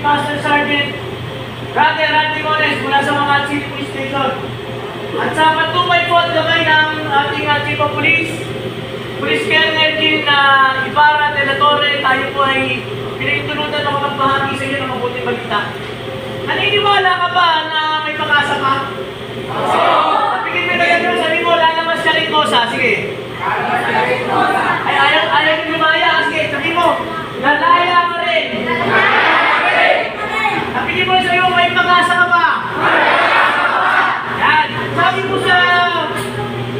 Master Sergeant Brother Randy Mones mula sa mga City Police Station. At sa patubay po at gabay ng ating Chief of Police, Police Colonel Jean Ibarra de la Torre, tayo po ay pinagtulutan ako magbahagi sa inyo ng mabuting balita. Naniniwala ka ba na may pag-asa ka? Napigil mo na yan, sabi mo, lalabas ka rin kosa. Sige. Ay, ayaw yung lumaya. Sige, sabi mo, lalaya ka rin. Napigil mo na sa'yo, may pag-asa ka ba? Yan. Sabi mo sa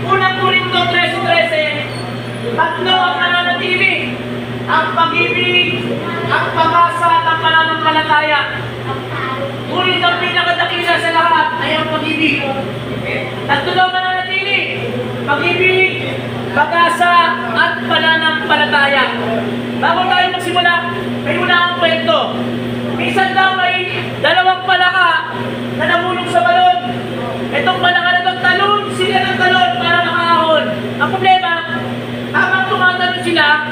unang Corinto 13:13, tatlo ang nananatili. Ang pag-ibig, ang pag-asa at ang pananampalataya. Ngunit ang pinakadakila sa lahat ay ang pag-ibig. Tatlo daw mananatili: pag-ibig, pag-asa at pananampalataya. Bago tayo magsimula, may una akong kwento. Minsan daw may dalawang palaka na namulong sa balon. Itong palaka na itong talon sila ng talon para makahon. Ang problema, habang tumatalon sila,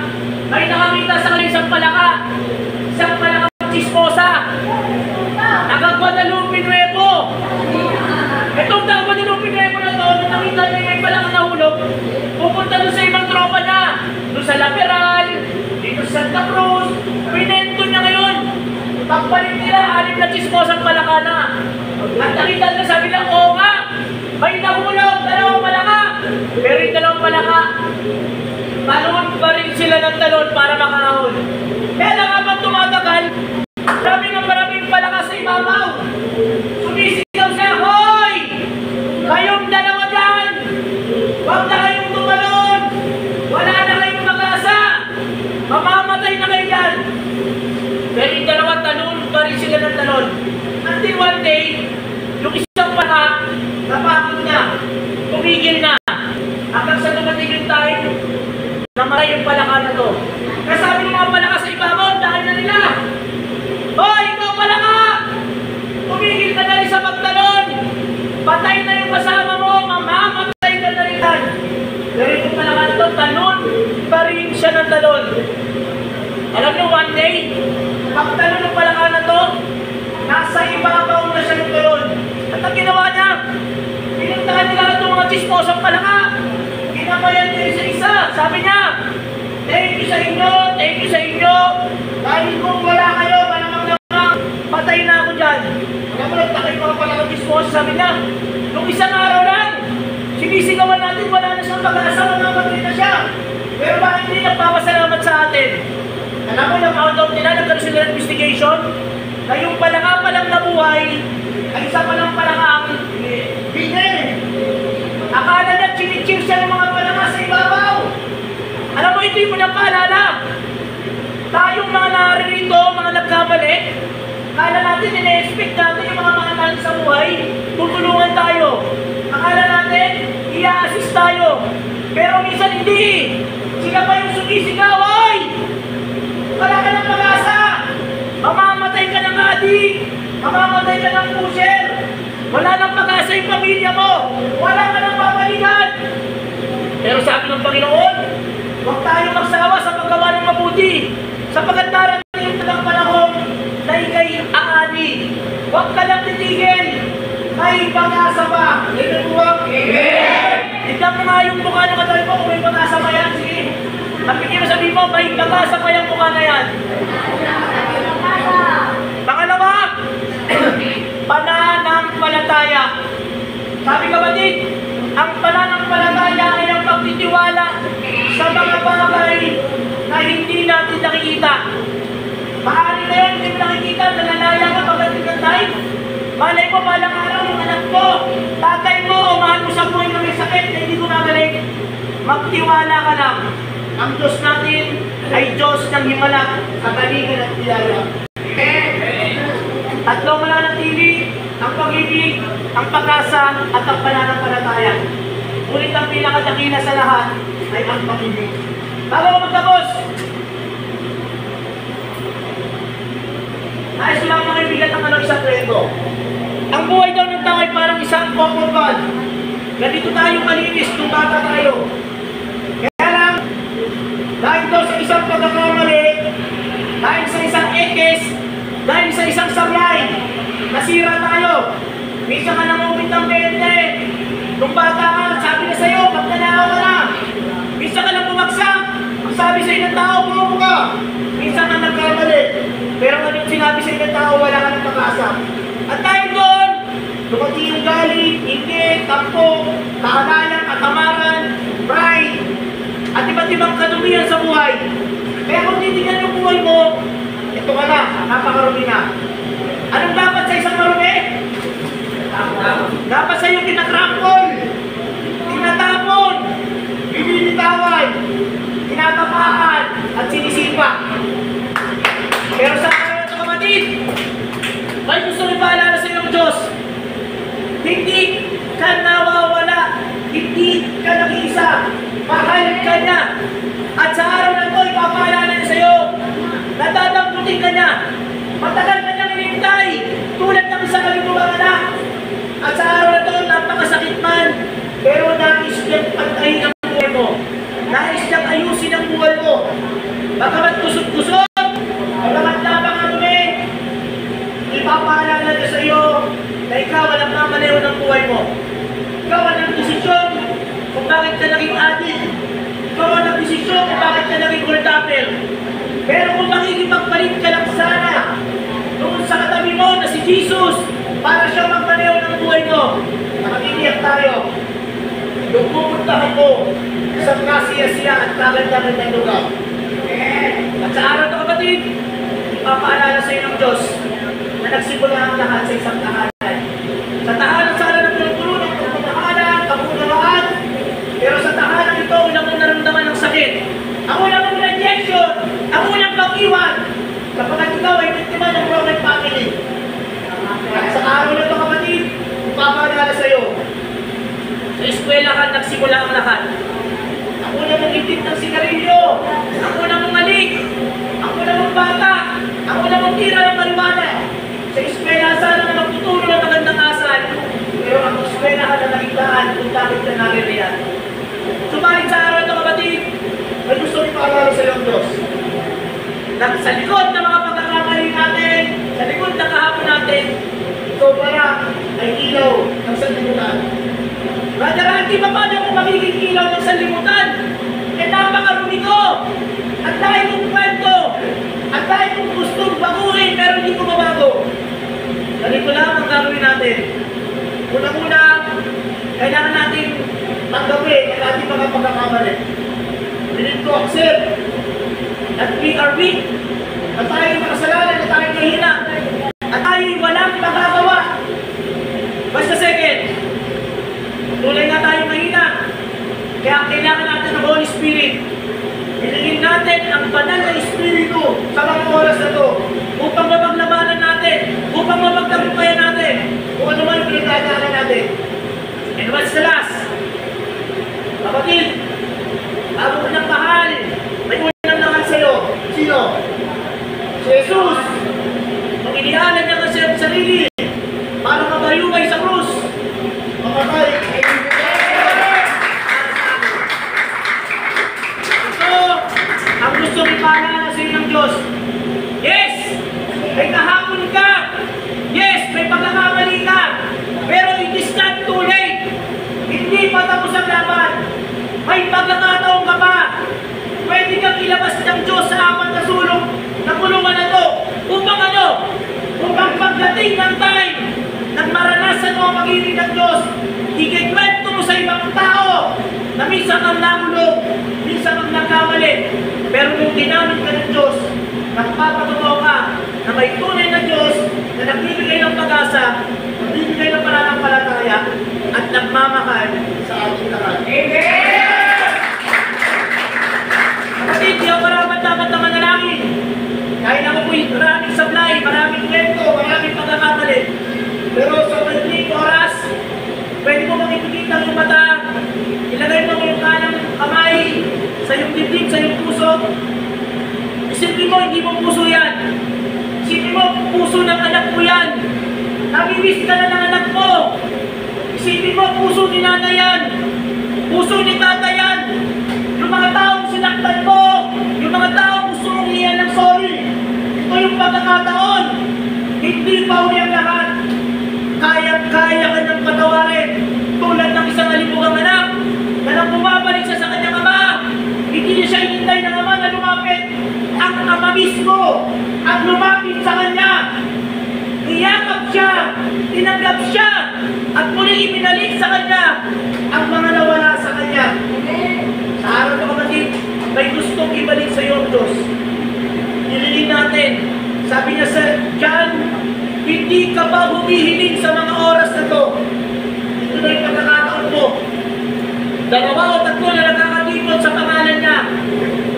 may nakakita sa kanila isang palaka chismosa. Naka-Guadalupe Nuevo. Itong Guadalupe Nuevo na to, nung nakita niya may palaka nahulog, pupunta doon sa ibang tropa niya. Doon sa Laperal, dito sa Santa Cruz, pinento niya ngayon. Pagpalit nila, 6 na chismosang palaka na. At nakita niya, sabi lang, oo nga, may nahulog, 2 palaka. Pero yung 2 palaka, talon pa rin sila ng talon para makahon. Kaya lang habang tumatagal, maraming palaka sa ibabaw. Sumisigaw siya, hoy! Kayong 2 dyan! Huwag na kayong tumalon! Wala na kayong mag-asa! Mamamatay na kayo dyan! Pero yung 2 talon pa rin sila ng talon. Until one day, yung isang palaka, napakot na, tumigil na. Hanggang sa dumating yung time, namatay yung palaka na to. Kaya sabi ng mga palaka sa ibabaw, dahil na nila, hoy, ikaw palaka! Tumigil ka na rin sa pagtalon! Patay na yung kasama mo, mamamatay ka na rin yan! Pero yung palaka na to, talon pa rin siya ng talon. Alam nyo, one day, pagtalon ng palaka na to, nasa ibabaw na siya ng talon. At ang ginawa niya, pinuntahan nila itong mga chismosang palaka. Ginamayan niya isa-isa. Sabi niya, thank you sa inyo. Dahil kung wala kayo, malamang patay na ako dyan. Kaya mo nagtakay mga palaka chismosa. Sabi niya, nung isang araw lang, sinisigawan natin, wala na siyang pag-asa, mamamatay na siya. Pero bakit hindi nagpapasalamat sa atin? Alam mo, na-found out nila, nagkaroon sila ng investigation, na yung palaka palang nabuhay, ay isa palang palaka ang bigay. Akala na chinichir siya ng mga palaka sa ibabaw. Alam mo, ito yung munang paalala. Tayong mga naririto, mga nagkamali, akala natin, ina-expect natin yung mga mahal sa buhay, tutulungan tayo. Akala natin, i-assist tayo. Pero minsan hindi. Sila pa yung sumisigaw, oy! Wala ka ng pag-asa. Mamamatay ka ng adik. Mamamatay ka ng pusher. Wala nang pag-asa yung pamilya mo. Wala ka nang babalikan. Pero sabi ng Panginoon, huwag tayo magsawa sa paggawa ng mabuti. Sapagkat darating yung talang panahon na ikay aani. Huwag ka lang titigil. May pag-asa pa. Amen po ba? Amen! Tignan mo nga yung mukha ng katabi mo kung may pag-asa pa yan. Sige. Napigil mo sabihin mo, may pag-asa pa yung mukha na yan. Pangalawa, pananampalataya. Sabi kapatid, ang pananampalataya ay ang pagtitiwala sa mga bagay na hindi natin nakikita. Maaari na yun, hindi mo nakikita, nalalaya ka pagdating ng time. Malay mo, balang araw yung anak mo, tatay mo, o mahal mo sa buhay na may sakit na hindi ko nagaling. Magtiwala ka lang. Ang Diyos natin ay Diyos ng himala, kagaligan at pilala. Tatlo mananatili, ang pag-ibig, ang pag-asa, at ang pananampalataya. Ngunit ang pinakadakila sa lahat ay ang pag-ibig. Bago ko magtapos, nais ko lang mga ibigat ang isang kwento. Ang buhay daw ng tao ay parang isang copper ball. Ganito tayo malinis kung bata tayo. Kaya lang, dahil daw sa isang pagkakamali, dahil sa isang ekes, Dahil sa isang sablay, nasira tayo. Minsan ka namumit ng 20. Nung bata ka, sabi na sa'yo, magnanakaw ka na. Minsan ka nang bumagsak, ang sabi sa'yo ng tao, bumo ka. Minsan ka nagkamali. Pero anong sinabi sa'yo ng tao, wala ka ng pag-asa. At dahil doon, lumaki yung galit, ingit, tampo, kahalayan, katamaran, pride, at iba't ibang kadumihan sa buhay. Kaya kung titignan yung buhay mo, ito ka na, napakarumi na. Anong dapat sa isang marumi? Dapat sa iyo kinakrampol, tinatapon, binilitawan, tinatapakan, at sinisipa. Pero sa araw na ito, kapatid, may gusto rin paalala sa iyo ng Diyos. Hindi ka nawawala, hindi ka nag-iisa, mahal ka niya. At sa araw na ito, ipapaalala niya sa iyo, nadadamputin ka niya, matagal ka niyang inintay, tulad ng isang kalibungang anak. At sa araw na ito, napakasakit man, pero nais niyang pantahin ang buhay mo. Nais niyang ayusin ang buhay mo. Bagamat kusot-kusot, bagamat labang ang dumi, ipapaalala niya sa iyo na ikaw ang nagmamaneho ng buhay mo. Ikaw ang nagdesisyon kung bakit ka naging addict. Ikaw ang nagdesisyon kung bakit ka naging gold-upper. Pero kung makikipagpalit ka lang sana doon sa katabi mo na si Jesus para siya magpaneho ng buhay mo, nakakiniyak tayo. Yung pupuntahan mo sa kasiyasiya at kagandahan ng lugar. At sa araw na kapatid, ipapaalala sa iyo ng Diyos na nagsimula ang lahat sa isang tahanan. Sa tahanan sana ng puno ng tahanan, kapunawaan, pero sa tahanan ito, unang mong naramdaman ng sakit. Ang unang mong rejection, ang unang pag-iwan, kapag ikaw ay biktima ng broken family. At sa araw na ito kapatid, ipapaalala sa iyo, sa eskwela ka nagsimula ang lahat. Ang unang mong itim ng sigarilyo, ang unang mong malik, ang unang mong bata, ang unang mong tira ng marijuana. Sa eskwela sana na magtuturo ng magandang asal, pero ang eskwela ka na naligtaan kung bakit ka naririyan. Sumalit sa araw ito kapatid, may gusto rin paalala sa iyo ang Diyos. Sa likod ng mga pagkakamali natin, sa likod ng kahapon natin, ito para ay ilaw ng sanlibutan. Brother Randy, paano kung magiging ilaw ng sanlibutan? Eh napakarumi ko! At dahil kong kwento, at dahil kong gustong baguhin, pero hindi ko mabago. Ganito lang ang gagawin natin. Una-una, kailangan natin tanggapin ang ating mga pagkakamali. We need to accept that we are weak, at tayo'y makasalanan, at tayo'y mahina, at tayo'y walang magagawa. Basta second, tunay na tayo'y mahina, kaya kailangan natin ng Holy Spirit. Hilingin natin ang banal na Espiritu sa mga oras na ito upang mapaglabanan natin, upang mapagtagumpayan natin kung ano man yung pinagdadaanan natin. And what's the last? Kapatid, bago ko ng mahal, may unang naman sa'yo. Sino? Si Jesus. Nung inihanan niya kasi ang sarili para mabayubay sa krus. Mamatay. Ito ang gusto ipaalala sa inyo ng Diyos. Yes! May kahapon ka. Yes! May pagkakamali ka. Pero it is not too late. Hindi pa tapos ang laban. May pagkakataon ka pa. Pwede kang ilabas ng Diyos sa apat na sulong na kulungan na ito. Upang ano? Upang pagdating ng time nang maranasan mo ang pag-ibig ng Diyos, ikikwento mo sa ibang tao na minsan kang nahulog, minsan kang nagkamali. Pero kung ginamit ka ng Diyos, nagpapatotoo ka na may tunay na Diyos na nagbibigay ng pag-asa, nagbibigay ng pananampalataya, at nagmamahal sa ating lahat. Amen! Kapatid, di ako dapat na manalangin. Dahil ako po'y maraming sablay, maraming kwento, maraming pagkakamali. Pero sa madaling oras, pwede mo makikita ang mata, ilagay mo yung kanang kamay sa iyong dibdib, sa iyong puso. Isipin mo, hindi mo puso yan. Isipin mo, puso ng anak mo yan. Nabibis ka na ng anak mo. Isipin mo, puso ni nanay yan. Puso ni tata yan. Yung mga taong sinaktan mo, yung mga taong gusto mong hiyan ng sorry. Ito yung pagkakataon hindi pa uli ang lahat, kaya kanyang patawarin. Tulad ng isang alimugang anak na nang bumabalik siya sa kanyang ama, hindi niya siya hinintay ng ama na lumapit. Ang ama mismo ang lumapit sa kanya. Niyakap siya, tinanggap siya, at muling ibinalik sa kanya ang mga nawala sa kanya. Sa araw ng kapatid, may gustong ibalik sa iyo ang Diyos. Nililin natin, sabi niya sa John, hindi ka ba humihiling sa mga oras na to? Ito na yung pagkakataon mo. 2 o 3 na nakakatipon sa pangalan niya,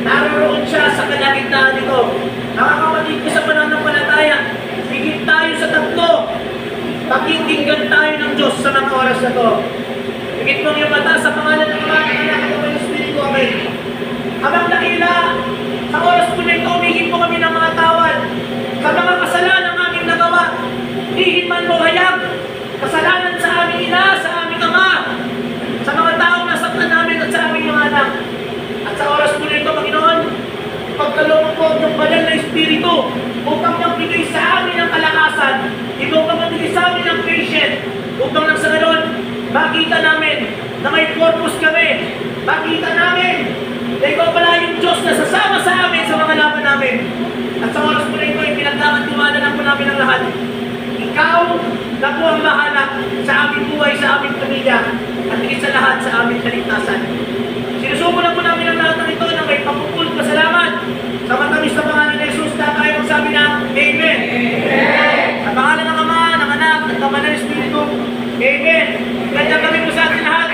naroon siya sa kalagitnaan nito. Nakakapatid ko sa pananampalataya, higit tayo sa 3. Pakinggan tayo ng Diyos sa mga oras na to. Higit mong yung mata sa pangalan ng mga anak at ng Espiritu. Amen. Habang nakila, sa oras po na ito, umigin po kami ng mga tawad sa mga kasalanan aming nagawa. Hihit man mo hayag, kasalanan sa aming ina, sa aming ama, sa mga taong nasaktan namin at sa aming mga anak. At sa oras po na ito, Panginoon, pagkaloob po ng banal na Espiritu upang magbigay sa amin ng kalakasan, upang magbigay sa amin ng patience, upang nang sa ganon, makita namin na may purpose kami. Makita namin na ikaw pala yung Diyos na sasama sa amin sa mga laban namin. At sa oras po na ito, pinagkakatiwala na po namin ang lahat. Ikaw na po ang bahala sa aming buhay, sa aming pamilya, at higit sa lahat sa aming kaligtasan. Sinusubo na po namin ang lahat ng ito na may papupulot pasalamat sa matamis na pangalan ni Jesus na tayo magsabi na Amen. Amen. Sa pangalan ng Ama, ng Anak, at ng Banal na Espiritu. Amen. Ganyan kami po sa ating lahat.